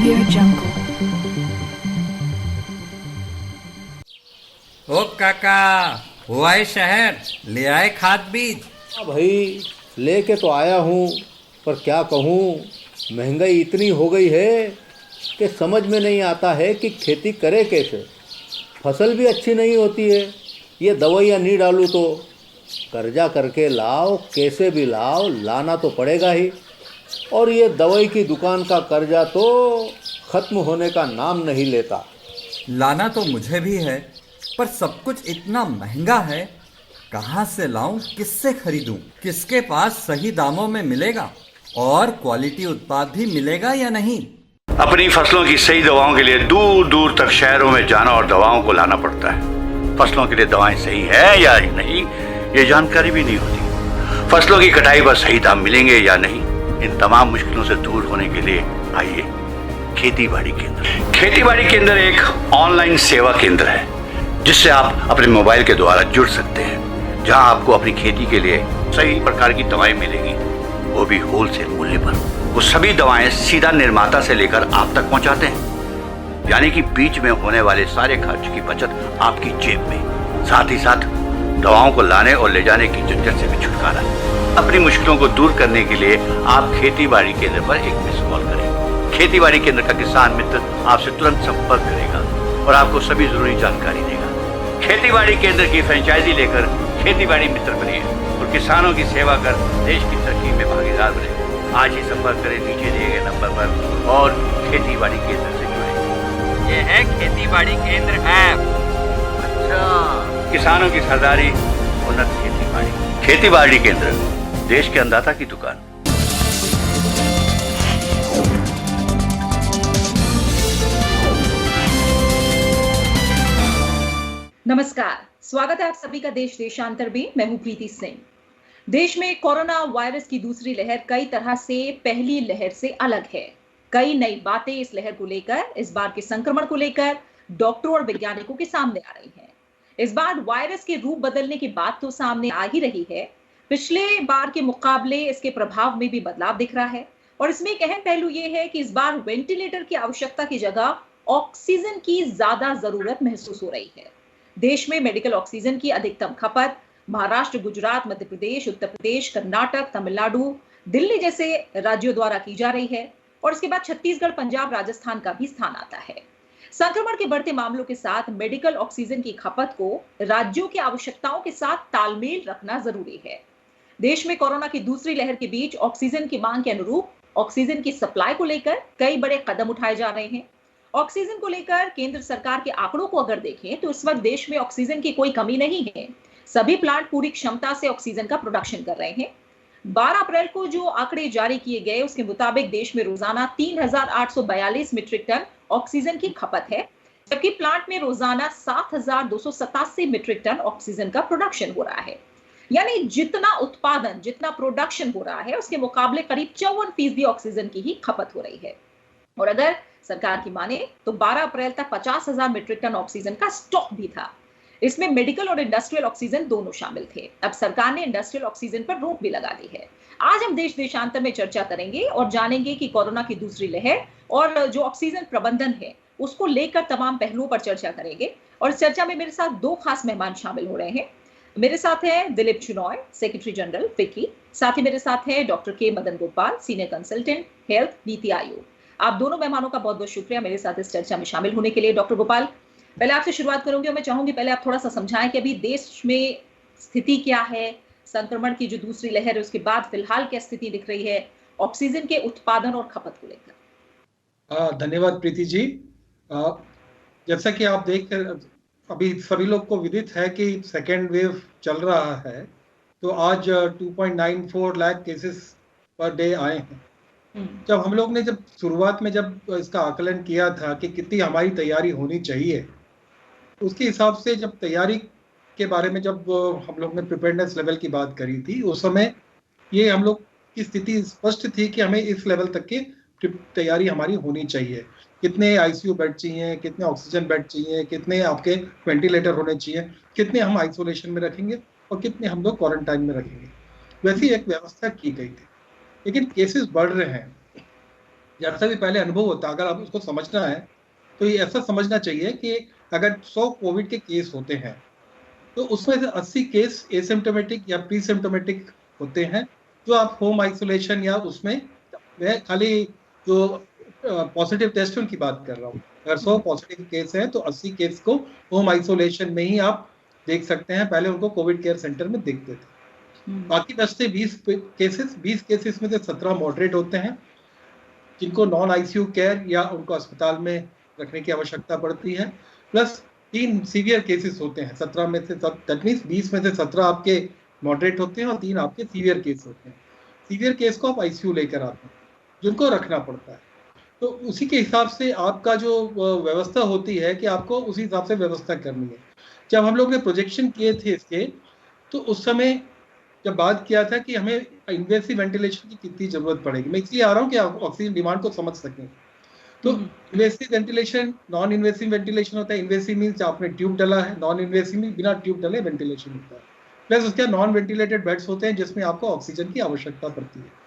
Audio Jungle. ओ काका, हुआ है शहर, ले आए खाद बीज। हाँ भाई, लेके तो आया हूँ, पर क्या कहूँ, महंगाई इतनी हो गई है कि समझ में नहीं आता है कि खेती करे कैसे। फसल भी अच्छी नहीं होती है, ये दवाइयाँ नहीं डालूँ तो कर्जा करके लाओ, कैसे भी लाओ, लाना तो पड़ेगा ही। और ये दवाई की दुकान का कर्जा तो ख़त्म होने का नाम नहीं लेता। लाना तो मुझे भी है, पर सब कुछ इतना महंगा है, कहाँ से लाऊं, किससे खरीदूं, किसके पास सही दामों में मिलेगा और क्वालिटी उत्पाद भी मिलेगा या नहीं। अपनी फसलों की सही दवाओं के लिए दूर दूर तक शहरों में जाना और दवाओं को लाना पड़ता है। फसलों के लिए दवाएं सही है या नहीं, ये जानकारी भी नहीं होती। फसलों की कटाई पर सही दाम मिलेंगे या नहीं, इन तमाम मुश्किलों से दूर होने के लिए आइए खेती बाड़ी केंद्र। खेती बाड़ी केंद्र एक ऑनलाइन सेवा केंद्र है जिससे आप अपने मोबाइल के द्वारा जुड़ सकते हैं, जहां आपको अपनी खेती के लिए सही प्रकार की दवाएं मिलेंगी, वो भी होलसेल मूल्य पर। वो सभी दवाएं सीधा निर्माता से लेकर आप तक पहुंचाते हैं, यानी कि बीच में होने वाले सारे खर्च की बचत आपकी जेब में। साथ ही साथ दवाओं को लाने और ले जाने की झंझट से भी छुटकारा। अपनी मुश्किलों को दूर करने के लिए आप खेती बाड़ी केंद्र पर एक मिस कॉल करें। खेती बाड़ी केंद्र का किसान मित्र आपसे तुरंत संपर्क करेगा और आपको सभी जरूरी जानकारी देगा। खेती बाड़ी केंद्र की फ्रेंचाइजी लेकर खेती बाड़ी मित्र बनिए और किसानों की सेवा कर देश की तरक्की में भागीदार बने। आज ही संपर्क करें नीचे दिए गए नंबर पर और खेती बाड़ी केंद्र से जुड़े। ये है खेती बाड़ी केंद्र ऐप। अच्छा, किसानों की सरदारी, उन्नत खेती बाड़ी। खेती बाड़ी केंद्र, देश के अन्नदाता की दुकान। नमस्कार, स्वागत है आप सभी का देश देशांतर में। मैं हूं प्रीति सिंह। देश में कोरोना वायरस की दूसरी लहर कई तरह से पहली लहर से अलग है। कई नई बातें इस लहर को लेकर, इस बार के संक्रमण को लेकर डॉक्टरों और वैज्ञानिकों के सामने आ रही हैं। इस बार वायरस के रूप बदलने की बात तो सामने आ ही रही है। पिछले बार के मुकाबले इसके प्रभाव में भी बदलाव दिख रहा है और इसमें एक अहम पहलू यह है कि इस बार वेंटिलेटर की आवश्यकता की जगह ऑक्सीजन की ज्यादा जरूरत महसूस हो रही है। देश में मेडिकल ऑक्सीजन की अधिकतम खपत महाराष्ट्र, गुजरात, मध्य प्रदेश, उत्तर प्रदेश, कर्नाटक, तमिलनाडु, दिल्ली जैसे राज्यों द्वारा की जा रही है और इसके बाद छत्तीसगढ़, पंजाब, राजस्थान का भी स्थान आता है। संक्रमण के बढ़ते मामलों के साथ मेडिकल ऑक्सीजन की खपत को राज्यों की आवश्यकताओं के साथ तालमेल रखना जरूरी है। देश में कोरोना की दूसरी लहर के बीच ऑक्सीजन की मांग के अनुरूप ऑक्सीजन की सप्लाई को लेकर कई बड़े कदम उठाए जा रहे हैं। ऑक्सीजन को लेकर केंद्र सरकार के आंकड़ों को अगर देखें तो इस वक्त देश में ऑक्सीजन की कोई कमी नहीं है। सभी प्लांट पूरी क्षमता से ऑक्सीजन का प्रोडक्शन कर रहे हैं। 12 अप्रैल को जो आंकड़े जारी किए गए उसके मुताबिक देश में रोजाना 3,842 मीट्रिक टन ऑक्सीजन की खपत है, जबकि प्लांट में रोजाना 7,287 मीट्रिक टन ऑक्सीजन का प्रोडक्शन हो रहा है। यानी जितना उत्पादन, जितना प्रोडक्शन हो रहा है उसके मुकाबले करीब 54% ऑक्सीजन की ही खपत हो रही है। और अगर सरकार की माने तो 12 अप्रैल तक 50,000 मीट्रिक टन ऑक्सीजन का स्टॉक भी था। इसमें मेडिकल और इंडस्ट्रियल ऑक्सीजन दोनों शामिल थे। अब सरकार ने इंडस्ट्रियल ऑक्सीजन पर रोक भी लगा दी है। आज हम देश देशांतर में चर्चा करेंगे और जानेंगे कि कोरोना की दूसरी लहर और जो ऑक्सीजन प्रबंधन है उसको लेकर तमाम पहलुओं पर चर्चा करेंगे। और इस चर्चा में मेरे साथ दो खास मेहमान शामिल हो रहे हैं। मेरे साथ हैं Dilip Chinoy, secretary general FICCI. साथ ही मेरे साथ हैं डॉक्टर के Madan Gopal, senior consultant health, NITI Aayog. आप दोनों मेहमानों का बहुत बहुत शुक्रिया मेरे साथ इस चर्चा में शामिल होने के लिए। डॉक्टर गोपाल, पहले आपसे शुरुआत करूंगी और मैं चाहूंगी पहले आप थोड़ा सा समझाएं कि अभी देश में स्थिति क्या है, संक्रमण की जो दूसरी लहर है उसके बाद फिलहाल क्या स्थिति दिख रही है ऑक्सीजन के उत्पादन और खपत को लेकर। धन्यवाद प्रीति जी। जैसा कि आप देख अभी सभी लोग को विदित है कि सेकेंड वेव चल रहा है, तो आज 2.94 लाख केसेस पर डे आए हैं। जब हम लोग ने शुरुआत में जब इसका आकलन किया था कि कितनी हमारी तैयारी होनी चाहिए, उसके हिसाब से जब तैयारी के बारे में जब हम लोग ने प्रिपेयरनेस लेवल की बात करी थी, उस समय ये हम लोग की स्थिति स्पष्ट थी कि हमें इस लेवल तक की तैयारी हमारी होनी चाहिए। कितने आईसीयू बेड चाहिए, कितने ऑक्सीजन बेड चाहिए, कितने आपके वेंटिलेटर होने चाहिए, कितने हम आइसोलेशन में रखेंगे और कितने हम लोग क्वारंटाइन में रखेंगे, वैसी एक व्यवस्था की गई थी। लेकिन केसेस बढ़ रहे हैं जैसा भी पहले अनुभव होता है, अगर आप उसको समझना है तो ये ऐसा समझना चाहिए कि अगर 100 कोविड के केस होते हैं तो उसमें से 80 केस एसिम्टोमेटिक या प्री सिम्टोमेटिक होते हैं, जो आप होम आइसोलेशन या उसमें, मैं खाली जो पॉजिटिव टेस्ट उनकी बात कर रहा हूँ। अगर 100 पॉजिटिव केस हैं तो 80 केस को होम आइसोलेशन में ही आप देख सकते हैं। पहले उनको कोविड केयर सेंटर में देखते थे। बाकी बचते 20 केसेस में से 17 मॉडरेट होते हैं, जिनको नॉन आईसीयू केयर या उनको अस्पताल में रखने की आवश्यकता पड़ती है, प्लस 3 सीवियर केसेस होते हैं। 17 में से, दैट मीन्स 20 में से 17 आपके मॉडरेट होते हैं और 3 आपके सीवियर केस होते हैं। सीवियर केस को आप आईसीयू लेकर आते हैं, जिनको रखना पड़ता है। तो उसी के हिसाब से आपका जो व्यवस्था होती है कि आपको उसी हिसाब से व्यवस्था करनी है। जब हम लोग ने प्रोजेक्शन किए थे इसके, तो उस समय जब बात किया था कि हमें इन्वेसिव वेंटिलेशन की कितनी जरूरत पड़ेगी, मैं इसलिए आ रहा हूँ कि आप ऑक्सीजन डिमांड को समझ सकें। तो invasive ventilation, non invasive ventilation होता है। इन्वेसिव मीन्स आपने ट्यूब डाला है, नॉन इन्वेसिव मीन्स बिना ट्यूब डाले वेंटिलेशन होता है। प्लस उसके नॉन वेंटिलेटेड बेड्स होते हैं जिसमें आपको ऑक्सीजन की आवश्यकता पड़ती है।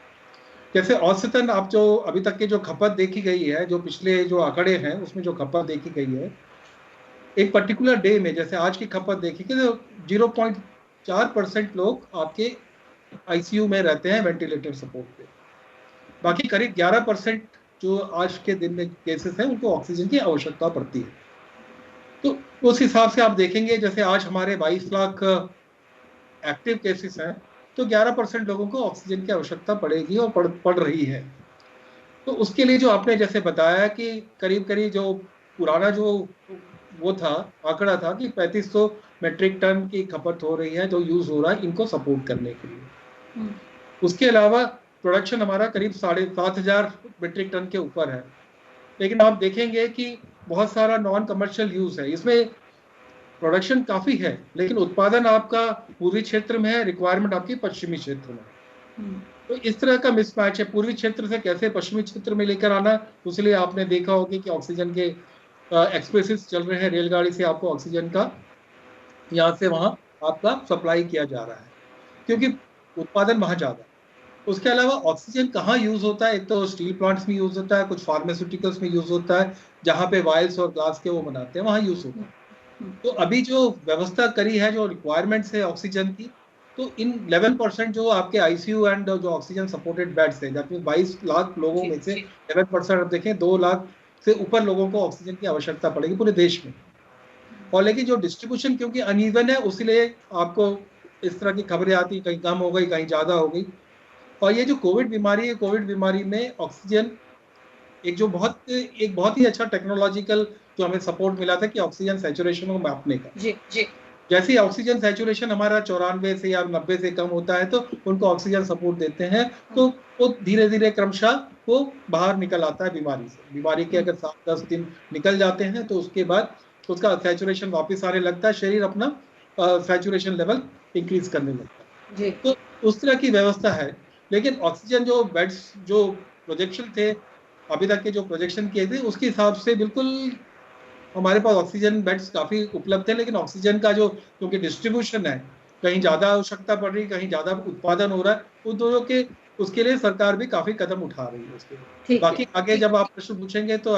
जैसे औसतन आप जो अभी तक की जो खपत देखी गई है, जो पिछले जो आंकड़े हैं उसमें जो खपत देखी गई है, एक पर्टिकुलर डे में जैसे आज की खपत देखी कि 0.4% लोग आपके आईसीयू में रहते हैं वेंटिलेटर सपोर्ट पे। बाकी करीब 11% जो आज के दिन में केसेस हैं उनको ऑक्सीजन की आवश्यकता पड़ती है। तो उस हिसाब से आप देखेंगे, जैसे आज हमारे 22 लाख एक्टिव केसेस हैं, तो 11% लोगों को ऑक्सीजन की आवश्यकता पड़ेगी और पड़ रही है। तो उसके लिए जो आपने जैसे बताया कि करीब करीब जो पुराना जो वो था, आंकड़ा था कि 3500 मेट्रिक टन की खपत हो रही है जो यूज हो रहा है इनको सपोर्ट करने के लिए। उसके अलावा प्रोडक्शन हमारा करीब 7,500 मेट्रिक टन के ऊपर है। लेकिन आप देखेंगे कि बहुत सारा नॉन कमर्शियल यूज है, इसमें प्रोडक्शन काफी है लेकिन उत्पादन आपका पूर्वी क्षेत्र में है, रिक्वायरमेंट आपकी पश्चिमी क्षेत्र में। तो इस तरह का मिसमैच है, पूर्वी क्षेत्र से कैसे पश्चिमी क्षेत्र में लेकर आना। इसलिए आपने देखा होगा कि ऑक्सीजन के एक्सप्रेसेस चल रहे हैं, रेलगाड़ी से आपको ऑक्सीजन का यहाँ से वहाँ आपका सप्लाई किया जा रहा है क्योंकि उत्पादन वहाँ ज़्यादा है। उसके अलावा ऑक्सीजन कहाँ यूज होता है, एक तो स्टील प्लांट्स में यूज होता है, कुछ फार्मास्यूटिकल्स में यूज होता है, जहाँ पे वायल्स और ग्लास के वो बनाते हैं वहाँ यूज होता है। तो अभी जो व्यवस्था करी है, जो रिक्वायरमेंट्स है ऑक्सीजन की, तो इन 11% जो आपके आईसीयू एंड जो ऑक्सीजन सपोर्टेड बेड्स है, जबकि 22 लाख लोगों में से 11% आप देखें 2 लाख से ऊपर लोगों को ऑक्सीजन की आवश्यकता पड़ेगी पूरे देश में। और लेकिन जो डिस्ट्रीब्यूशन क्योंकि अनइवन है, उसलिए आपको इस तरह की खबरें आती, कहीं कम हो गई कहीं ज़्यादा हो गई। और ये जो कोविड बीमारी है, कोविड बीमारी में ऑक्सीजन एक बहुत ही अच्छा टेक्नोलॉजिकल जो हमें सपोर्ट मिला था कि ऑक्सीजन सैचुरेशन को मापने का। जी जी। जैसे ही ऑक्सीजन सैचुरेशन हमारा 94 से या 90 से कम होता है तो उनको ऑक्सीजन सपोर्ट देते हैं, तो वो धीरे धीरे क्रमशः वो बाहर निकल आता है बीमारी से। बीमारी के अगर 7-10 दिन निकल जाते हैं तो उसके बाद उसका सैचुरेशन वापस आने लगता है, शरीर अपना सैचुरेशन लेवल इंक्रीज करने लगता है। तो उस तरह की व्यवस्था है। लेकिन ऑक्सीजन जो बेड्स जो प्रोजेक्शन थे, अभी तक के जो प्रोजेक्शन किए थे उसके हिसाब से बिल्कुल हमारे पास ऑक्सीजन बेड्स काफ़ी उपलब्ध है। लेकिन ऑक्सीजन का जो क्योंकि डिस्ट्रीब्यूशन है, कहीं ज़्यादा आवश्यकता पड़ रही, कहीं ज़्यादा उत्पादन हो रहा है, उन दोनों के उसके लिए सरकार भी काफ़ी कदम उठा रही है उसके लिए। बाकी आगे जब आप प्रश्न पूछेंगे तो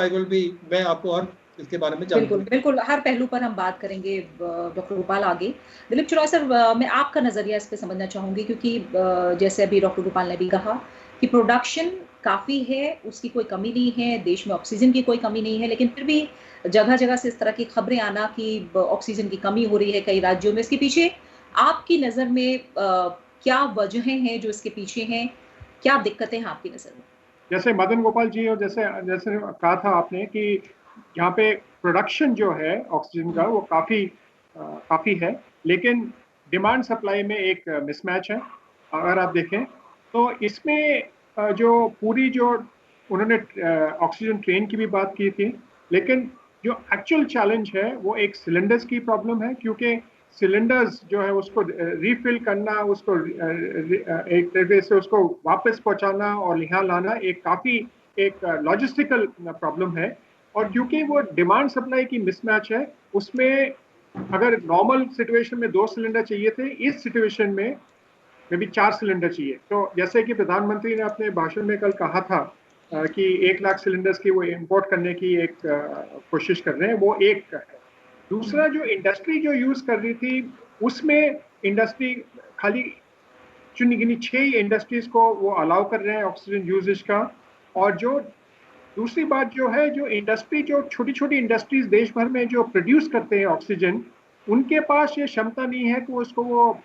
मैं आपको और इसके बारे में बिल्कुल बिल्कुल हर पहलू पर हम बात करेंगे डॉक्टर गोपाल आगे। दिलीप चौरासिया सर, मैं आपका नजरिया इस पे समझना चाहूंगी क्योंकि जैसे अभी डॉक्टर गोपाल ने भी कहा कि प्रोडक्शन काफी है, उसकी कोई कमी नहीं है, देश में ऑक्सीजन की कोई कमी नहीं है, लेकिन फिर भी जगह जगह से इस तरह की खबरें आना कि ऑक्सीजन की कमी हो रही है कई राज्यों में, इसके पीछे आपकी नजर में क्या वजहें हैं जो इसके पीछे हैं, क्या दिक्कतें हैं आपकी नजर में? जैसे मदन गोपाल जी और जैसे कहा था आपने कि यहाँ पे प्रोडक्शन जो है ऑक्सीजन का वो काफी है, लेकिन डिमांड सप्लाई में एक मिसमैच है। अगर आप देखें तो इसमें जो पूरी जो उन्होंने ऑक्सीजन ट्रेन की भी बात की थी, लेकिन जो एक्चुअल चैलेंज है वो एक सिलेंडर्स की प्रॉब्लम है, क्योंकि सिलेंडर्स जो है उसको रिफिल करना, उसको एक तरीके से उसको वापस पहुंचाना और यहाँ लाना एक लॉजिस्टिकल प्रॉब्लम है। और क्योंकि वो डिमांड सप्लाई की मिसमैच है, उसमें अगर नॉर्मल सिचुएशन में 2 सिलेंडर चाहिए थे, इस सिचुएशन में भी 4 सिलेंडर चाहिए। तो जैसे कि प्रधानमंत्री ने अपने भाषण में कल कहा था कि 1 लाख सिलेंडर्स की वो इंपोर्ट करने की एक कोशिश कर रहे हैं, वो एक है। दूसरा जो इंडस्ट्री जो यूज कर रही थी, उसमें इंडस्ट्री खाली चुनी गिनी 6 इंडस्ट्रीज को वो अलाउ कर रहे हैं ऑक्सीजन यूजेज का। और जो दूसरी बात जो है, जो इंडस्ट्री, जो छोटी छोटी इंडस्ट्रीज देश भर में जो प्रोड्यूस करते हैं ऑक्सीजन, उनके पास ये क्षमता नहीं है कि उसको वो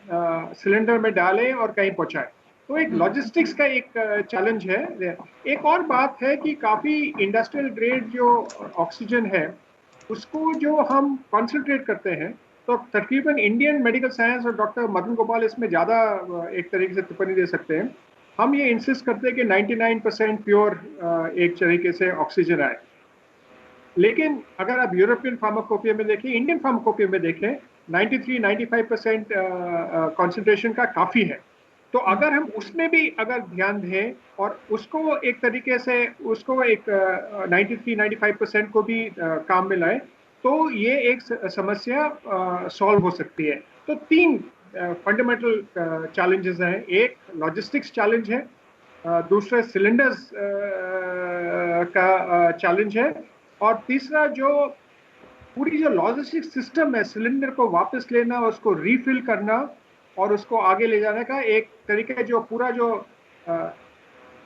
सिलेंडर में डालें और कहीं पहुंचाए। तो एक लॉजिस्टिक्स का एक चैलेंज है। एक और बात है कि काफी इंडस्ट्रियल ग्रेड जो ऑक्सीजन है, उसको जो हम कॉन्सेंट्रेट करते हैं, तो तकरीबन इंडियन मेडिकल साइंस और डॉक्टर मदन गोपाल इसमें ज़्यादा एक तरीके से टिप्पणी दे सकते हैं। हम ये इंसिस्ट करते हैं कि 99% प्योर एक तरीके से ऑक्सीजन आए। लेकिन अगर आप यूरोपियन फार्माकोपिया में देखें, इंडियन फार्माकोपिया में देखें, 93-95% कॉन्सेंट्रेशन का काफ़ी है। तो अगर हम उसमें भी अगर ध्यान दें और उसको एक तरीके से उसको एक 93-95% को भी काम में लाए, तो ये एक समस्या सॉल्व हो सकती है। तो 3 फंडामेंटल चैलेंजेस हैं। एक लॉजिस्टिक्स चैलेंज है, दूसरा सिलेंडर्स का चैलेंज है, और तीसरा जो पूरी जो लॉजिस्टिक्स सिस्टम है, सिलेंडर को वापस लेना, उसको रीफिल करना और उसको आगे ले जाने का एक तरीका, जो पूरा जो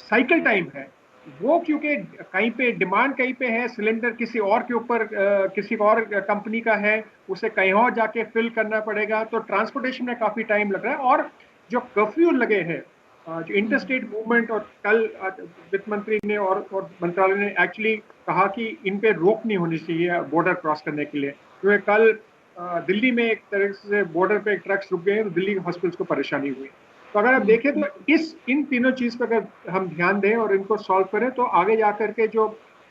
साइकिल टाइम है वो, क्योंकि कहीं पे डिमांड कहीं पे है, सिलेंडर किसी और के ऊपर किसी और कंपनी का है, उसे कहीं और जाके फिल करना पड़ेगा, तो ट्रांसपोर्टेशन में काफ़ी टाइम लग रहा है। और जो कर्फ्यू लगे हैं, जो इंटरस्टेट मूवमेंट, और कल वित्त मंत्री ने और मंत्रालय ने एक्चुअली कहा कि इन पे रोक नहीं होनी चाहिए बॉर्डर क्रॉस करने के लिए, क्योंकि कल दिल्ली में एक तरह से बॉर्डर पे ट्रक्स रुक गए, तो दिल्ली के हॉस्पिटल्स को परेशानी हुई। तो अगर आप देखें तो इन तीनों चीज़ पर अगर हम ध्यान दें और इनको सॉल्व करें, तो आगे जा करके जो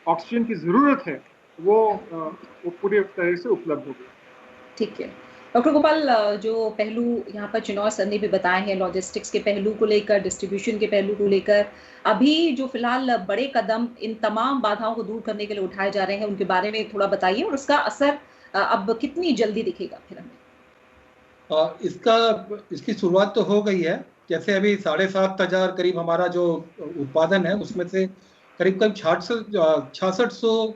ऑक्सीजन की ज़रूरत है वो पूरी तरह से उपलब्ध होगी। ठीक है डॉक्टर गोपाल, जो पहलू यहाँ पर चुनाव सर ने भी बताए हैं, लॉजिस्टिक्स के पहलू को लेकर, डिस्ट्रीब्यूशन के पहलू को लेकर, अभी जो फिलहाल बड़े कदम इन तमाम बाधाओं को दूर करने के लिए उठाए जा रहे हैं, उनके बारे में थोड़ा बताइए, और उसका असर अब कितनी जल्दी दिखेगा फिर हमें? इसकी शुरुआत तो हो गई है। जैसे अभी 7,500 करीब हमारा जो उत्पादन है, उसमें से करीब 6600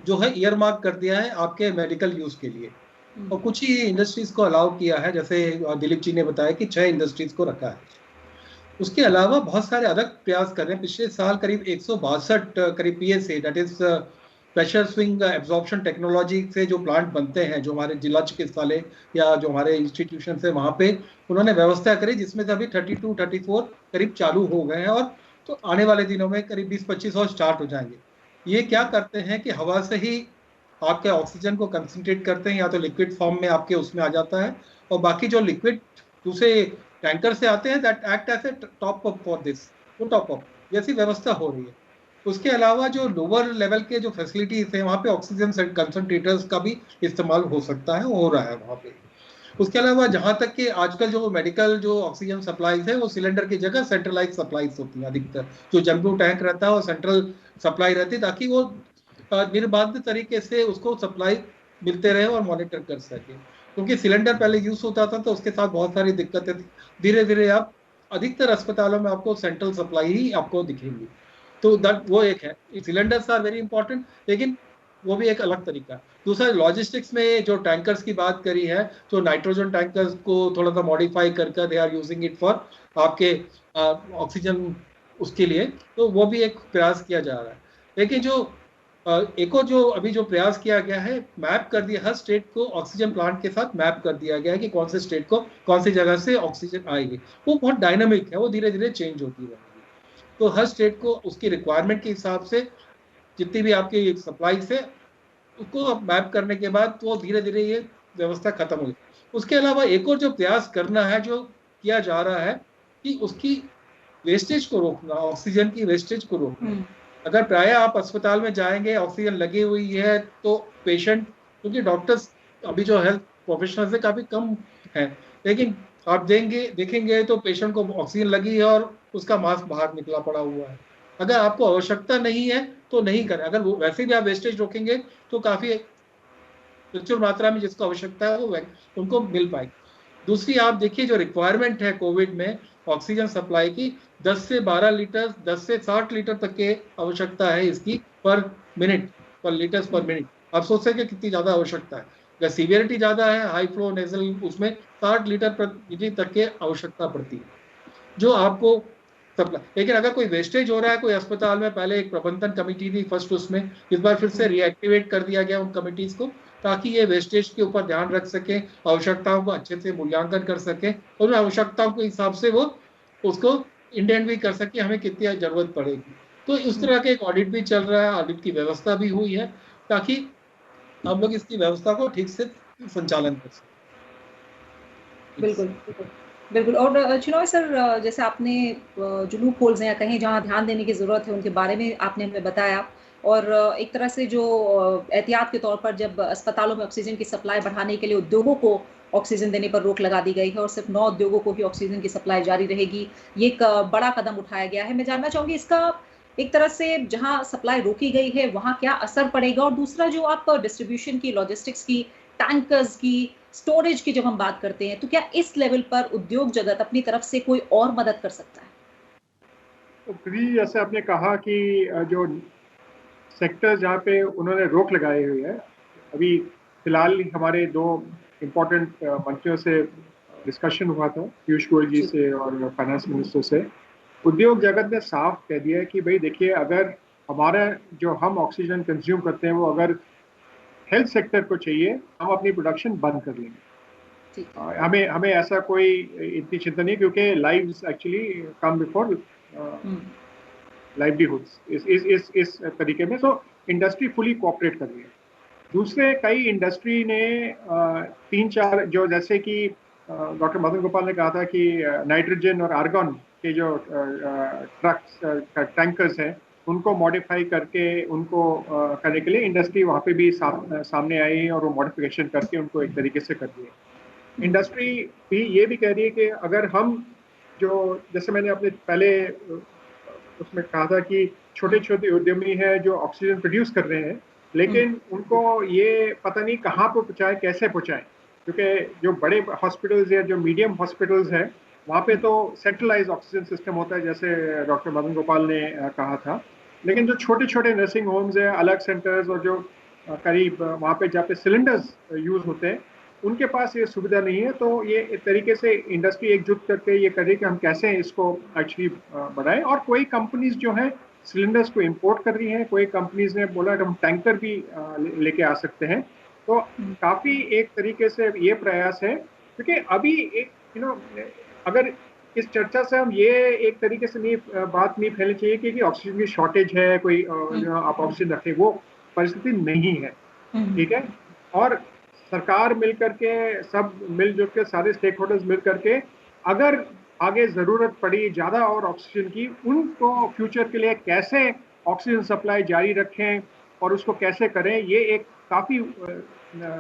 जो है ईयर मार्क कर दिया है आपके मेडिकल यूज के लिए, और कुछ ही इंडस्ट्रीज को अलाउ किया है। जैसे दिलीप जी ने बताया कि 6 इंडस्ट्रीज को रखा है। उसके अलावा बहुत सारे अलग प्रयास कर रहे हैं। पिछले साल करीब 162 करीब PSA, that is pressure swing absorption technology से जो प्लांट बनते हैं, जो हमारे जिला चिकित्सालय या जो हमारे इंस्टीट्यूशन है, वहाँ पे उन्होंने व्यवस्था करी, जिसमें से अभी 32-34 करीब चालू हो गए हैं, और तो आने वाले दिनों में करीब 20-25 और स्टार्ट हो जाएंगे। ये क्या करते हैं कि हवा से ही आपके ऑक्सीजन को कंसंट्रेट करते हैं, या तो लिक्विड फॉर्म में आपके उसमें आ जाता है, और बाकी जो लिक्विड दूसरे टैंकर से आते हैं, that act as a top up for this, वो टॉप अप जैसी व्यवस्था हो रही है। उसके अलावा जो लोअर लेवल के जो फैसिलिटीज हैं, वहाँ पे ऑक्सीजन कंसंट्रेटर्स का भी इस्तेमाल हो सकता है, हो रहा है वहाँ पे। उसके अलावा जहाँ तक कि आजकल जो मेडिकल जो ऑक्सीजन सप्लाईज है, वो सिलेंडर की जगह सेंट्रलाइज सप्लाईज होती हैं अधिकतर, जो जम्बो टैंक रहता है और सेंट्रल सप्लाई रहती है, ताकि वो निर्बाध तरीके से उसको सप्लाई मिलते रहे और मॉनिटर कर सके। क्योंकि सिलेंडर पहले यूज होता था तो उसके साथ बहुत सारी दिक्कतें थी। धीरे धीरे आप अधिकतर अस्पतालों में आपको सेंट्रल सप्लाई ही आपको दिखेंगी। तो वो एक है, सिलेंडर्स आर वेरी इंपॉर्टेंट, लेकिन वो भी एक अलग तरीका है। दूसरा, लॉजिस्टिक्स में जो टैंकर्स की बात करी है, तो नाइट्रोजन टैंकर्स को थोड़ा सा मॉडिफाई करके they are using it for आपके ऑक्सीजन उसके लिए, तो वो भी एक प्रयास किया जा रहा है। लेकिन जो एक और जो अभी जो प्रयास किया गया है, मैप कर दिया हर स्टेट को, ऑक्सीजन प्लांट के साथ मैप कर दिया गया है कि कौन से स्टेट को कौन सी जगह से ऑक्सीजन आएगी। वो बहुत डायनामिक है, वो धीरे धीरे चेंज होती रहेगी। तो हर स्टेट को उसकी रिक्वायरमेंट के हिसाब से जितनी भी आपकी सप्लाई से उसको मैप करने के बाद वो धीरे धीरे ये व्यवस्था खत्म हो जाए। उसके अलावा एक और जो प्रयास करना है, जो किया जा रहा है, कि उसकी वेस्टेज को रोकना, ऑक्सीजन की वेस्टेज को रोकना। अगर प्राय आप अस्पताल में जाएंगे, ऑक्सीजन लगी हुई है, तो पेशेंट, क्योंकि डॉक्टर्स अभी जो हेल्थ प्रोफेशनल्स है काफ़ी कम है, लेकिन आप देखेंगे तो पेशेंट को ऑक्सीजन लगी है और उसका मास्क बाहर निकला पड़ा हुआ है। अगर आपको आवश्यकता नहीं है तो नहीं करें। अगर वो वैसे भी आप वेस्टेज रोकेंगे तो काफ़ी प्रचुर मात्रा में जिसको आवश्यकता है वो उनको मिल पाएगी। दूसरी आप देखिए जो रिक्वायरमेंट है कोविड में ऑक्सीजन सप्लाई की 10 से 12 लीटर 10 से 60 लीटर तक के आवश्यकता है इसकी पर मिनट, पर लीटर्स पर मिनट। आप सोच सकते कितनी ज्यादा आवश्यकता है। अगर सीवियरिटी ज्यादा है हाई फ्लो नेजल, उसमें 60 लीटर प्रति तक के आवश्यकता पड़ती है जो आपको सप्लाई। लेकिन अगर कोई वेस्टेज हो रहा है कोई अस्पताल में, पहले एक प्रबंधन कमेटी थी फर्स्ट, उसमें इस बार फिर से रीएक्टिवेट कर दिया गया उन कमिटीज को, ताकि ये वेस्टेज के ऊपर ध्यान रख सके, आवश्यकताओं को अच्छे से मूल्यांकन कर सके और उन आवश्यकताओं के हिसाब से वो उसको इंडेंट भी कर सके हमें कितनी जरूरत पड़ेगी। तो इस तरह के एक ऑडिट भी चल रहा है, ऑडिट की व्यवस्था भी हुई है ताकि हम लोग इसकी व्यवस्था को ठीक से संचालन कर सकें। बिल्कुल बिल्कुल। और चिनॉय सर, जैसे आपने जो लूप होल्स हैं या कहीं जहां ध्यान देने की जरूरत है उनके बारे में आपने हमें बताया, और एक तरह से जो एहतियात के तौर पर जब अस्पतालों में ऑक्सीजन की सप्लाई बढ़ाने के लिए उद्योगों को ऑक्सीजन देने पर रोक लगा दी गई है और सिर्फ 9 उद्योगों को ही ऑक्सीजन की सप्लाई जारी रहेगी, ये एक बड़ा कदम उठाया गया है। मैं जानना चाहूंगी इसका एक तरह से जहां सप्लाई रोकी गई है वहां क्या असर पड़ेगा, और दूसरा जो आप डिस्ट्रीब्यूशन की, लॉजिस्टिक्स की, टैंकर्स की, स्टोरेज की जब हम बात करते हैं, तो क्या इस लेवल पर उद्योग जगत अपनी तरफ से कोई और मदद कर सकता है? तो प्री, जैसे आपने कहा कि जो सेक्टर जहाँ पे उन्होंने रोक लगाई हुई है, अभी फिलहाल हमारे 2 इम्पोर्टेंट मंत्रियों से डिस्कशन हुआ था, पीयूष गोयल जी से और फाइनेंस मिनिस्टर से। उद्योग जगत ने साफ कह दिया है कि भाई देखिए, अगर हमारा जो हम ऑक्सीजन कंज्यूम करते हैं वो अगर हेल्थ सेक्टर को चाहिए, हम अपनी प्रोडक्शन बंद कर लेंगे। हमें ऐसा कोई इतनी चिंता नहीं, क्योंकि lives actually come before livelihoods इस तरीके में। तो इंडस्ट्री फुली कोऑपरेट कर रही है। दूसरे कई इंडस्ट्री ने 3-4 जो, जैसे कि डॉक्टर मदन गोपाल ने कहा था कि नाइट्रोजन और आर्गन के जो ट्रक्स टैंकर्स हैं उनको मॉडिफाई करके उनको करने के लिए इंडस्ट्री वहाँ पे भी सामने आई और वो मॉडिफिकेशन करके उनको एक तरीके से कर दिए। इंडस्ट्री भी ये भी कह रही है कि अगर हम जो, जैसे मैंने अपने पहले उसमें कहा था कि छोटे छोटे उद्यमी हैं जो ऑक्सीजन प्रोड्यूस कर रहे हैं, लेकिन उनको ये पता नहीं कहाँ पर पहुँचाए, कैसे पहुँचाए, क्योंकि जो बड़े हॉस्पिटल्स या जो मीडियम हॉस्पिटल्स हैं वहाँ पे तो सेंट्रलाइज ऑक्सीजन सिस्टम होता है, जैसे डॉक्टर मदन गोपाल ने कहा था। लेकिन जो छोटे छोटे नर्सिंग होम्स हैं, अलग सेंटर्स, और जो करीब वहाँ पे जहाँ पे सिलेंडर्स यूज़ होते हैं, उनके पास ये सुविधा नहीं है। तो ये एक तरीके से इंडस्ट्री एकजुट करके ये करे कि हम कैसे इसको एक्चुअली बढ़ाएं। और कोई कंपनीज जो हैं सिलेंडर्स को इंपोर्ट कर रही हैं, कोई कंपनीज ने बोला कि हम टैंकर भी लेके आ सकते हैं। तो काफ़ी एक तरीके से ये प्रयास है, क्योंकि अभी एक अगर इस चर्चा से हम ये एक तरीके से बात नहीं फैलनी चाहिए कि ऑक्सीजन की शॉर्टेज है, कोई आप ऑक्सीजन रखें, वो परिस्थिति नहीं है, ठीक है। और सरकार मिलकर के, सब मिलजुल के, सारे स्टेक होल्डर्स मिल करके अगर आगे ज़रूरत पड़ी ज़्यादा और ऑक्सीजन की, उनको फ्यूचर के लिए कैसे ऑक्सीजन सप्लाई जारी रखें और उसको कैसे करें, ये एक काफ़ी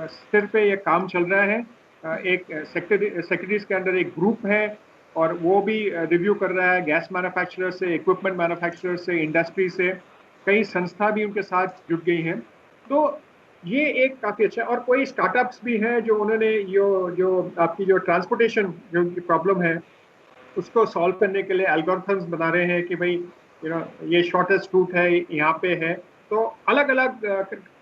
स्तर पे ये काम चल रहा है। एक सेक्रेटरीज के अंदर एक ग्रुप है और वो भी रिव्यू कर रहा है, गैस मैन्युफैक्चरर से, इक्विपमेंट मैन्युफैक्चरर से, इंडस्ट्री से, कई संस्था भी उनके साथ जुट गई हैं। तो ये एक काफ़ी अच्छा, और कोई स्टार्टअप्स भी हैं जो उन्होंने जो आपकी जो ट्रांसपोर्टेशन जो प्रॉब्लम है उसको सॉल्व करने के लिए एल्गोरिथम्स बना रहे हैं कि भाई ये शॉर्टेस्ट रूट है, यहाँ पे है। तो अलग अलग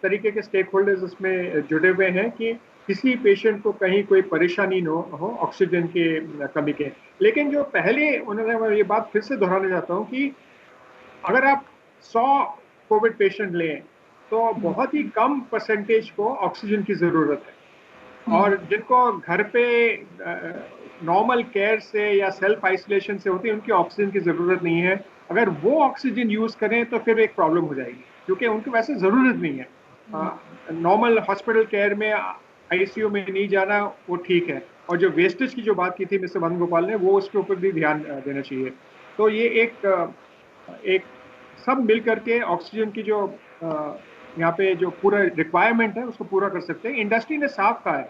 तरीके के स्टेक होल्डर्स उसमें जुड़े हुए हैं कि किसी पेशेंट को कहीं कोई परेशानी न हो ऑक्सीजन के कमी के। लेकिन जो पहले उन्होंने, मैं ये बात फिर से दोहराना चाहता हूँ कि अगर आप 100 कोविड पेशेंट लें तो बहुत ही कम परसेंटेज को ऑक्सीजन की ज़रूरत है, और जिनको घर पे नॉर्मल केयर से या सेल्फ आइसोलेशन से होती है उनकी ऑक्सीजन की ज़रूरत नहीं है। अगर वो ऑक्सीजन यूज़ करें तो फिर एक प्रॉब्लम हो जाएगी, क्योंकि उनको वैसे ज़रूरत नहीं है। नॉर्मल हॉस्पिटल केयर में आईसीयू में नहीं जाना वो ठीक है। और जो वेस्टेज की जो बात की थी मिस्टर मदन गोपाल ने, वो उसके ऊपर भी ध्यान देना चाहिए। तो ये एक सब मिल करके ऑक्सीजन की जो यहाँ पे जो पूरा रिक्वायरमेंट है उसको पूरा कर सकते हैं। इंडस्ट्री ने साफ कहा है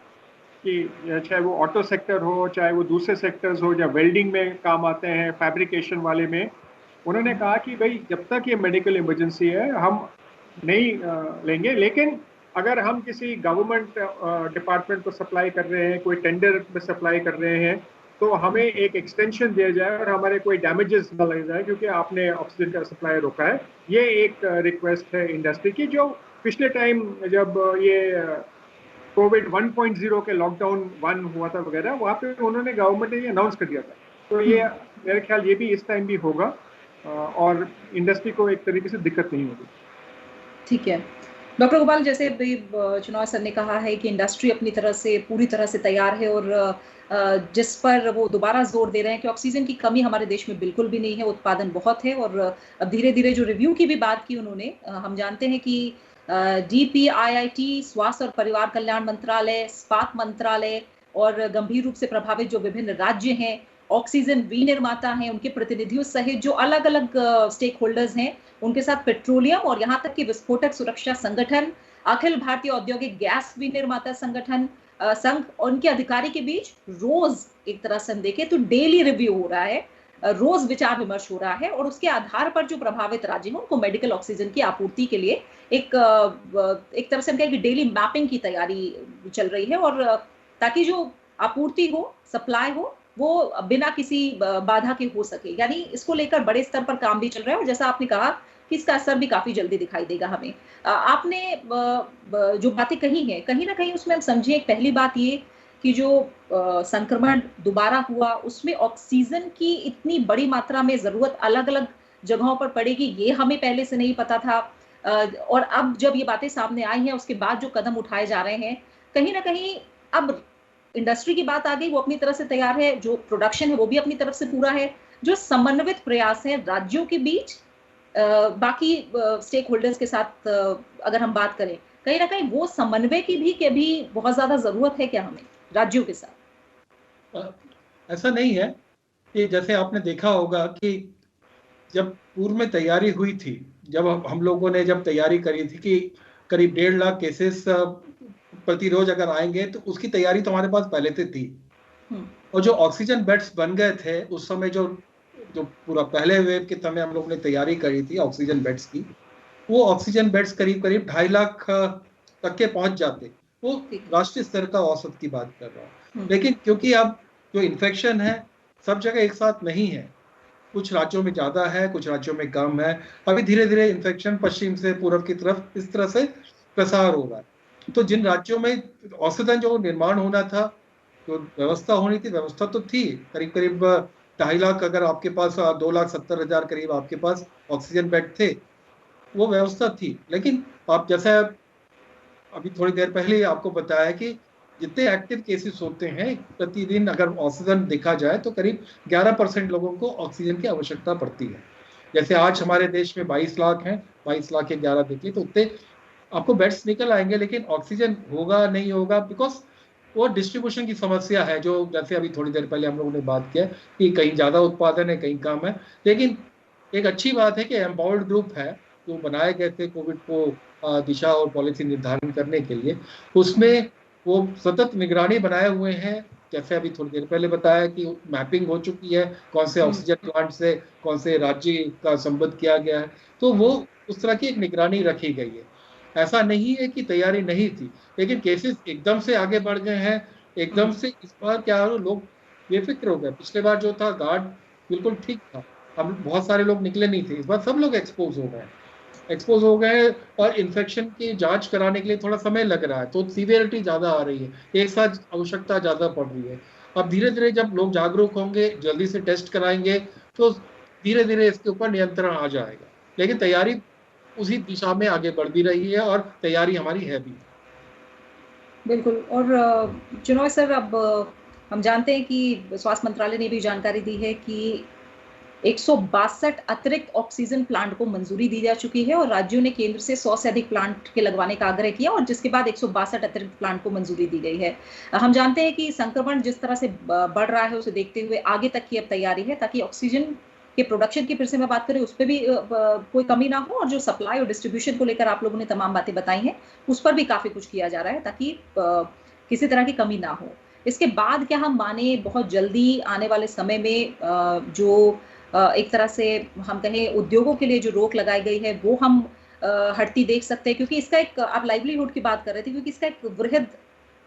कि चाहे वो ऑटो सेक्टर हो, चाहे वो दूसरे सेक्टर्स हो, या वेल्डिंग में काम आते हैं, फैब्रिकेशन वाले में, उन्होंने कहा कि भाई जब तक ये मेडिकल इमरजेंसी है हम नहीं लेंगे, लेकिन अगर हम किसी गवर्नमेंट डिपार्टमेंट को सप्लाई कर रहे हैं, कोई टेंडर में सप्लाई कर रहे हैं, तो हमें एक एक्सटेंशन दिया जाए और हमारे कोई डैमेजेस न लग जाए क्योंकि आपने ऑक्सीजन का सप्लाई रोका है। ये एक रिक्वेस्ट है इंडस्ट्री की, जो पिछले टाइम जब ये कोविड 1.0 के लॉकडाउन 1 हुआ था वगैरह, वहाँ पे उन्होंने गवर्नमेंट ने ये अनाउंस कर दिया था। तो ये मेरे ख्याल ये भी इस टाइम भी होगा और इंडस्ट्री को एक तरीके से दिक्कत नहीं होगी। ठीक है डॉक्टर गोपाल, जैसे चुनाव सर ने कहा है कि इंडस्ट्री अपनी तरह से पूरी तरह से तैयार है और जिस पर वो दोबारा जोर दे रहे हैं कि ऑक्सीजन की कमी हमारे देश में बिल्कुल भी नहीं है, उत्पादन बहुत है। और अब धीरे धीरे जो रिव्यू की भी बात की उन्होंने, हम जानते हैं कि DPIIT, स्वास्थ्य और परिवार कल्याण मंत्रालय, इस्पात मंत्रालय और गंभीर रूप से प्रभावित जो विभिन्न राज्य हैं, ऑक्सीजन विनिर्माता हैं, उनके प्रतिनिधियों सहित जो अलग अलग स्टेक होल्डर्स हैं, उनके साथ पेट्रोलियम और यहाँ तक कि विस्फोटक सुरक्षा संगठन, अखिल भारतीय औद्योगिक गैस विनिर्माता संगठन संघ और उनके अधिकारी के बीच रोज एक तरह से हम देखें तो डेली रिव्यू हो रहा है, रोज विचार विमर्श हो रहा है और उसके आधार पर जो प्रभावित राज्य हैं उनको मेडिकल ऑक्सीजन की आपूर्ति के लिए एक तरह से हम कहें कि डेली मैपिंग की तैयारी चल रही है, और ताकि जो आपूर्ति हो, सप्लाई हो, वो बिना किसी बाधा के हो सके। यानी इसको लेकर बड़े स्तर पर काम भी चल रहा है और जैसा आपने कहा कि इसका असर भी काफी जल्दी दिखाई देगा हमें। आपने जो बातें कही हैं, कहीं ना कहीं उसमें हम समझे, एक पहली बात ये कि जो संक्रमण दोबारा हुआ उसमें ऑक्सीजन की इतनी बड़ी मात्रा में जरूरत अलग अलग जगहों पर पड़ेगी, ये हमें पहले से नहीं पता था। और अब जब ये बातें सामने आई हैं, उसके बाद जो कदम उठाए जा रहे हैं, कहीं ना कहीं अब इंडस्ट्री की बात आ गई, वो अपनी तरफ से तैयार है, जो प्रोडक्शन है वो भी अपनी तरफ से पूरा है, जो समन्वित प्रयास है राज्यों के बीच बाकी स्टेक होल्डर्स के साथ अगर हम बात करें, कहीं ना कहीं वो समन्वय की भी बहुत ज्यादा जरूरत है क्या हमें राज्यों के साथ? ऐसा नहीं है कि जैसे आपने देखा होगा कि जब पूर्व में तैयारी हुई थी, जब हम लोगों ने जब तैयारी करी थी कि करीब 1.5 लाख केसेस प्रतिरोज अगर आएंगे, तो उसकी तैयारी तो हमारे पास पहले से थी। और जो ऑक्सीजन बेड्स बन गए थे उस समय, जो पूरा पहले वेव के समय हम लोग ने तैयारी करी थी ऑक्सीजन बेड्स की, वो ऑक्सीजन बेड्स करीब 2.5 लाख तक के पहुंच जाते। वो राष्ट्रीय स्तर का औसत की बात कर रहा हूँ। लेकिन क्योंकि अब जो इन्फेक्शन है सब जगह एक साथ नहीं है, कुछ राज्यों में ज्यादा है, कुछ राज्यों में कम है, अभी धीरे धीरे इन्फेक्शन पश्चिम से पूर्व की तरफ इस तरह से प्रसार हो रहा है। तो जिन राज्यों में औसतन जो निर्माण होना था, जो व्यवस्था होनी थी, व्यवस्था तो थी, करीब 2.5 लाख, अगर आपके पास 2,70,000 करीब आपके पास ऑक्सीजन बेड थे, वो व्यवस्था थी। लेकिन आप जैसा अभी थोड़ी देर पहले आपको बताया कि जितने एक्टिव केसेस होते हैं प्रतिदिन, अगर ऑक्सीजन देखा जाए तो करीब 11% लोगों को ऑक्सीजन की आवश्यकता पड़ती है। जैसे आज हमारे देश में 22 लाख हैं, 22 लाख के 11 देखिए तो उतने आपको बेड्स निकल आएंगे, लेकिन ऑक्सीजन होगा नहीं होगा, बिकॉज वो डिस्ट्रीब्यूशन की समस्या है। जो जैसे अभी थोड़ी देर पहले हम लोगों ने बात किया कि कहीं ज़्यादा उत्पादन है, कहीं कम है। लेकिन एक अच्छी बात है कि एम्पावर्ड ग्रुप है जो बनाए गए थे कोविड को दिशा और पॉलिसी निर्धारण करने के लिए, उसमें वो सतत निगरानी बनाए हुए हैं। जैसे अभी थोड़ी देर पहले बताया कि मैपिंग हो चुकी है, कौन से ऑक्सीजन प्लांट से कौन से राज्य का संबद्ध किया गया है, तो वो उस तरह की एक निगरानी रखी गई है। ऐसा नहीं है कि तैयारी नहीं थी, लेकिन केसेस एकदम से आगे बढ़ गए हैं, एकदम से। इस बार क्या लोग बेफिक्र हो गए। पिछले बार जो था गार्ड बिल्कुल ठीक था, हम बहुत सारे लोग निकले नहीं थे। इस बार सब लोग एक्सपोज हो गए और इन्फेक्शन की जांच कराने के लिए थोड़ा समय लग रहा है, तो सीवियरिटी ज़्यादा आ रही है, एक साथ आवश्यकता ज़्यादा पड़ रही है। अब धीरे धीरे जब लोग जागरूक होंगे, जल्दी से टेस्ट कराएंगे, तो धीरे धीरे इसके ऊपर नियंत्रण आ जाएगा। लेकिन तैयारी उसी दिशा में आगे बढ़ भी रही है और तैयारी हमारी है भी। बिल्कुल। और चुनाव सर, अब हम जानते हैं कि स्वास्थ्य मंत्रालय ने भी जानकारी दी है कि 162 अतिरिक्त ऑक्सीजन प्लांट को मंजूरी दी जा चुकी है और राज्यों ने केंद्र से 100 से अधिक प्लांट के लगवाने का आग्रह किया, और जिसके बाद 162 अतिरिक्त प्लांट को मंजूरी दी गई है। हम जानते हैं कि संक्रमण जिस तरह से बढ़ रहा है उसे देखते हुए आगे तक की अब तैयारी है, ताकि ऑक्सीजन के प्रोडक्शन की फिर से मैं बात करें उस पर भी कोई कमी ना हो, और जो सप्लाई और डिस्ट्रीब्यूशन को लेकर आप लोगों ने तमाम बातें बताई हैं उस पर भी काफी कुछ किया जा रहा है, ताकि किसी तरह की कमी ना हो। इसके बाद क्या हम माने बहुत जल्दी आने वाले समय में जो एक तरह से हम कहें उद्योगों के लिए जो रोक लगाई गई है वो हम हटती देख सकते हैं, क्योंकि इसका एक, आप लाइवलीहुड की बात कर रहे थे, क्योंकि इसका एक वृहद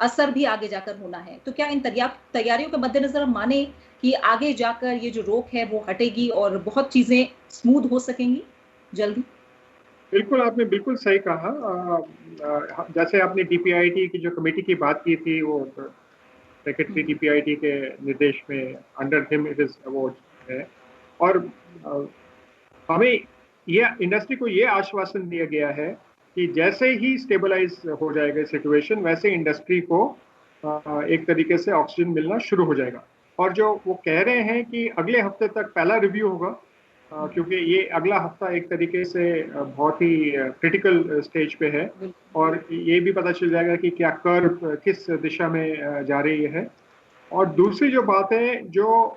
असर भी आगे जाकर होना है। तो क्या इन तैयारियों के मद्देनजर हम माने कि आगे जाकर ये जो रोक है वो हटेगी और बहुत चीजें स्मूथ हो सकेंगी जल्दी? बिल्कुल, आपने बिल्कुल सही कहा। जैसे आपने डीपीआईटी की जो कमेटी की बात की थी, वो सेक्रेटरी डीपीआईटी के निर्देश में अंडर हिम इट इज वो है, और हमें ये इंडस्ट्री को ये आश्वासन दिया गया है कि जैसे ही स्टेबलाइज हो जाएगा सिचुएशन, वैसे इंडस्ट्री को एक तरीके से ऑक्सीजन मिलना शुरू हो जाएगा। और जो वो कह रहे हैं कि अगले हफ्ते तक पहला रिव्यू होगा, क्योंकि ये अगला हफ्ता एक तरीके से बहुत ही क्रिटिकल स्टेज पे है, और ये भी पता चल जाएगा कि क्या कर्व किस दिशा में जा रही है। और दूसरी जो बात है, जो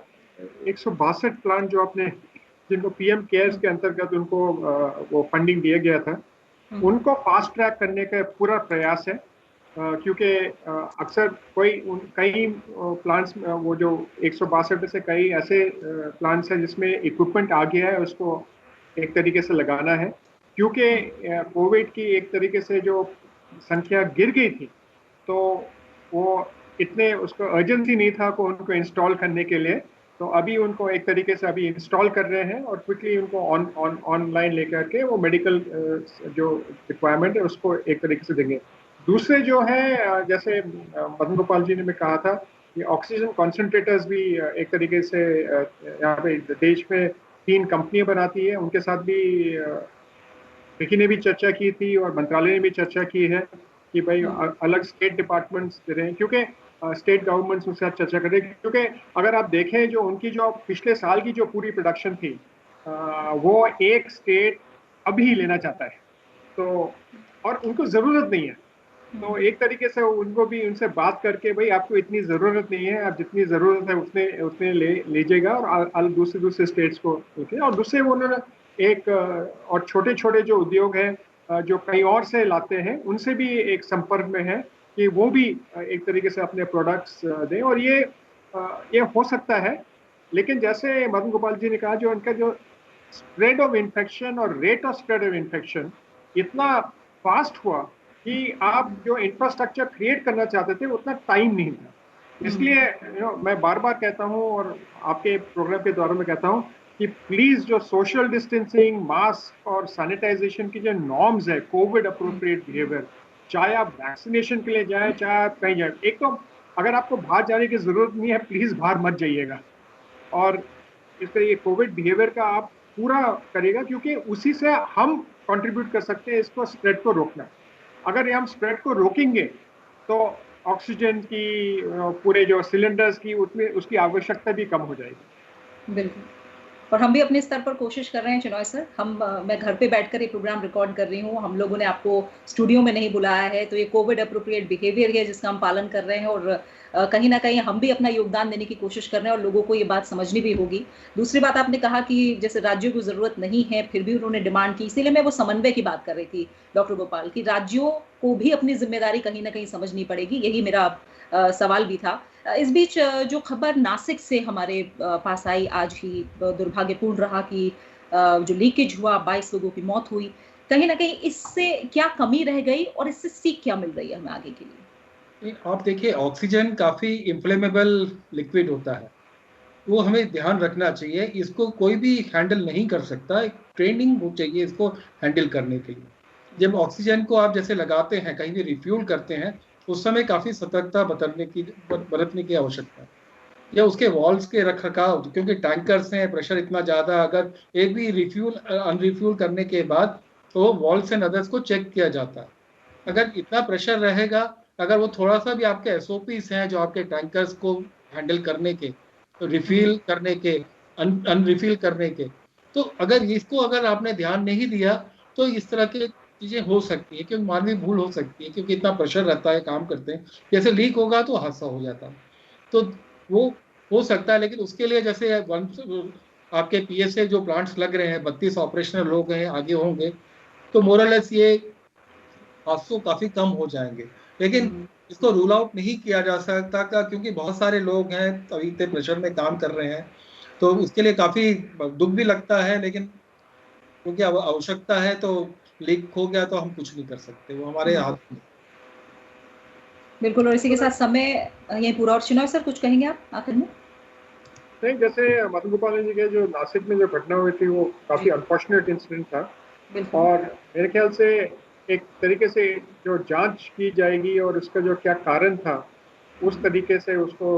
162 प्लांट जो अपने जिनको पीएम केयर्स के अंतर्गत उनको वो फंडिंग दिया गया था, उनको फास्ट ट्रैक करने का पूरा प्रयास है, क्योंकि अक्सर कई प्लांट्स, वो जो 162 में से कई ऐसे प्लांट्स हैं जिसमें इक्विपमेंट आ गया है, उसको एक तरीके से लगाना है, क्योंकि कोविड की एक तरीके से जो संख्या गिर गई थी, तो वो इतने उसको अर्जेंसी नहीं था को उनको इंस्टॉल करने के लिए। तो अभी उनको एक तरीके से अभी इंस्टॉल कर रहे हैं और क्विकली उनको ऑनलाइन लेकर के वो मेडिकल जो रिक्वायरमेंट है उसको एक तरीके से देंगे। दूसरे जो है, जैसे मदन गोपाल जी ने भी कहा था, ये ऑक्सीजन कॉन्सेंट्रेटर्स भी एक तरीके से यहाँ पे देश में 3 कंपनियां बनाती है, उनके साथ भी विकी ने भी चर्चा की थी और मंत्रालय ने भी चर्चा की है कि भाई अलग स्टेट डिपार्टमेंट्स दे रहे हैं, क्योंकि स्टेट गवर्नमेंट्स उनके साथ चर्चा कर रहे हैं, क्योंकि अगर आप देखें जो उनकी जो पिछले साल की जो पूरी प्रोडक्शन थी, वो एक स्टेट अभी लेना चाहता है, तो और उनको ज़रूरत नहीं है। तो एक तरीके से उनको भी उनसे बात करके, भाई आपको इतनी ज़रूरत नहीं है, आप जितनी ज़रूरत है उतने लीजिएगा, और दूसरे स्टेट्स को लेके। और दूसरे उन्होंने एक और छोटे छोटे जो उद्योग हैं जो कहीं और से लाते हैं, उनसे भी एक संपर्क में है कि वो भी एक तरीके से अपने प्रोडक्ट्स दें, और ये हो सकता है। लेकिन जैसे मदन गोपाल जी ने कहा, जो उनका जो स्प्रेड ऑफ इन्फेक्शन और rate of spread of infection इतना फास्ट हुआ कि आप जो इंफ्रास्ट्रक्चर क्रिएट करना चाहते थे उतना टाइम नहीं था। इसलिए मैं बार बार कहता हूँ और आपके प्रोग्राम के दौरान में कहता हूँ कि प्लीज जो सोशल डिस्टेंसिंग, मास्क और सैनिटाइजेशन की जो नॉर्म्स है, कोविड अप्रोप्रिएट बिहेवियर, चाहे आप वैक्सीनेशन के लिए जाएं, चाहे आप कहीं जाए, एक तो अगर आपको बाहर जाने की जरूरत नहीं है, प्लीज बाहर मत जाइएगा, और इस तरह ये कोविड बिहेवियर का आप पूरा करेगा, क्योंकि उसी से हम कंट्रीब्यूट कर सकते हैं इसको स्प्रेड को रोकना। अगर हम स्प्रेड को रोकेंगे तो ऑक्सीजन की पूरे जो सिलेंडर्स की उसकी आवश्यकता भी कम हो जाएगी। बिल्कुल, और हम भी अपने स्तर पर कोशिश कर रहे हैं चिनॉय सर। मैं घर पे बैठकर ये प्रोग्राम रिकॉर्ड कर रही हूँ, हम लोगों ने आपको स्टूडियो में नहीं बुलाया है, तो ये कोविड अप्रोप्रिएट बिहेवियर है जिसका हम पालन कर रहे हैं, और कहीं ना कहीं हम भी अपना योगदान देने की कोशिश कर रहे हैं, और लोगों को ये बात समझनी भी होगी। दूसरी बात, आपने कहा कि जैसे राज्यों को जरूरत नहीं है, फिर भी उन्होंने डिमांड की, इसीलिए मैं वो समन्वय की बात कर रही थी डॉक्टर गोपाल, की राज्यों को भी अपनी जिम्मेदारी कहीं ना कहीं समझनी पड़ेगी, यही मेरा सवाल भी था। इस बीच जो खबर नासिक से हमारे पास आई आज ही, दुर्भाग्यपूर्ण रहा कि जो लीकेज हुआ, 22 लोगों की मौत हुई, कहीं ना कहीं इससे क्या कमी रह गई और इससे सीख क्या मिल रही है हमें आगे के लिए? आप देखिए, ऑक्सीजन काफी इन्फ्लेमेबल लिक्विड होता है, वो हमें ध्यान रखना चाहिए, इसको कोई भी हैंडल नहीं कर सकता, एक ट्रेनिंग हो चाहिए इसको हैंडल करने के लिए। जब ऑक्सीजन को आप जैसे लगाते हैं, कहीं भी रिफ्यूल करते हैं, उस समय काफी सतर्कता बरतने की आवश्यकता है, या उसके वॉल्व्स के रख रखाव, क्योंकि टैंकर्स हैं, प्रेशर इतना ज्यादा, अगर एक भी अनरिफ्यूल करने के बाद तो वॉल्व्स एंड अदर्स को चेक किया जाता है। अगर इतना प्रेशर रहेगा, अगर वो थोड़ा सा भी आपके एसओपीस हैं जो आपके टैंकर्स को हैंडल करने के, तो रिफिल करने के, अनरिफिल करने के, तो अगर आपने ध्यान नहीं दिया तो इस तरह के चीजें हो सकती है, क्योंकि मानवीय भूल हो सकती है, क्योंकि इतना प्रेशर रहता है, काम करते हैं, जैसे लीक होगा तो हादसा हो जाता है, तो वो हो सकता है। लेकिन उसके लिए जैसे आपके पीएसए जो प्लांट्स लग रहे हैं, 32 ऑपरेशनल लोग हैं, आगे होंगे, तो मोरलेस ये हादसों काफी कम हो जाएंगे। लेकिन इसको रूल आउट नहीं किया जा सकता, क्योंकि बहुत सारे लोग हैं अभी इतने प्रेशर में काम कर रहे हैं, तो उसके लिए काफी दुख भी लगता है, लेकिन क्योंकि अब आवश्यकता है तो लीक हो गया तो हम कुछ नहीं कर सकते, वो हमारे हाथ में। बिल्कुल, और इसी के साथ समय ये पूरा। और चिनॉय सर कुछ कहेंगे आप आखिर में? नहीं, जैसे मदन गोपाल जी के जो नासिक में जो घटना हुई थी वो काफी अनफॉर्चुनेट इंसिडेंट था, बिल्कुल। और मेरे ख्याल से एक तरीके से जो जांच की जाएगी और उसका जो क्या कारण था उस तरीके से उसको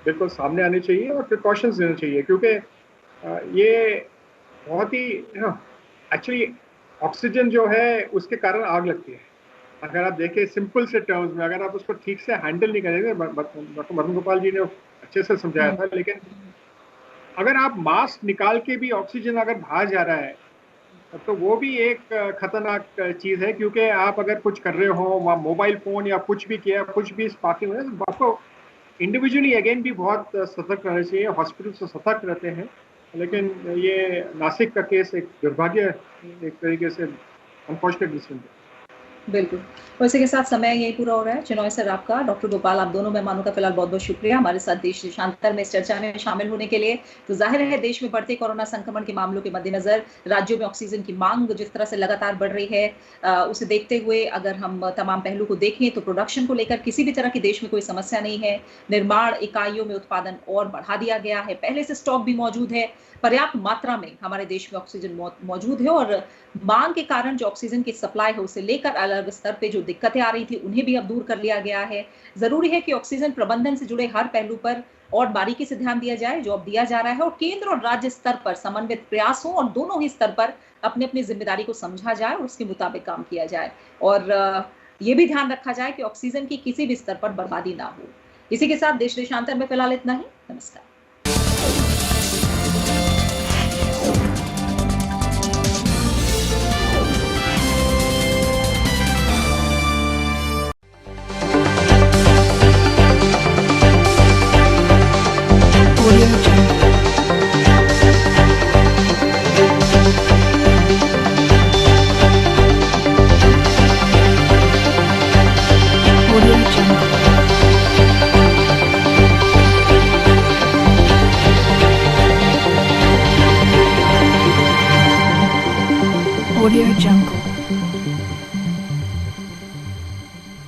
बिल्कुल सामने आनी चाहिए और प्रिकॉशंस लेने चाहिए, क्योंकि ये बहुत ही एक्चुअली ऑक्सीजन जो है उसके कारण आग लगती है। अगर आप देखें सिंपल से टर्म्स में, अगर आप उसको ठीक से हैंडल नहीं करेंगे, डॉक्टर मदन गोपाल जी ने अच्छे से समझाया था, लेकिन अगर आप मास्क निकाल के भी ऑक्सीजन अगर बाहर जा रहा है तो वो भी एक खतरनाक चीज है, क्योंकि आप अगर कुछ कर रहे हो, मोबाइल फोन या कुछ भी किया, कुछ भी स्पार्किंग हो, तो आपको इंडिविजुअली अगेन भी बहुत सतर्क रहना चाहिए। हॉस्पिटल से सतर्क रहते हैं, लेकिन ये नासिक का केस एक दुर्भाग्य, एक तरीके से अनफॉर्चुनेट इंसिडेंट है। बिल्कुल, और इसी के साथ समय यही पूरा हो रहा है। चिनॉय सर आपका, डॉक्टर गोपाल, आप दोनों मेहमानों का फिलहाल बहुत बहुत शुक्रिया हमारे साथ देश देशांतर में इस चर्चा में शामिल होने के लिए। तो जाहिर है देश में बढ़ते कोरोना संक्रमण के मामलों के मद्देनजर राज्यों में ऑक्सीजन की मांग जिस तरह से लगातार बढ़ रही है, उसे देखते हुए अगर हम तमाम पहलू को देखें तो प्रोडक्शन को लेकर किसी भी तरह की देश में कोई समस्या नहीं है। निर्माण इकाइयों में उत्पादन और बढ़ा दिया गया है, पहले से स्टॉक भी मौजूद है, पर्याप्त मात्रा में हमारे देश में ऑक्सीजन मौजूद है, और मांग के कारण जो ऑक्सीजन की सप्लाई है उसे लेकर अलग स्तर पे जो दिक्कतें आ रही थी उन्हें भी अब दूर कर लिया गया है। जरूरी है कि ऑक्सीजन प्रबंधन से जुड़े हर पहलू पर और बारीकी से ध्यान दिया जाए जो अब दिया जा रहा है, और केंद्र और राज्य स्तर पर समन्वित प्रयास हो और दोनों ही स्तर पर अपनी अपनी जिम्मेदारी को समझा जाए और उसके मुताबिक काम किया जाए, और ये भी ध्यान रखा जाए कि ऑक्सीजन की किसी भी स्तर पर बर्बादी ना हो। इसी के साथ देश देशांतर में फिलहाल इतना ही। नमस्कार। Audio Jungle.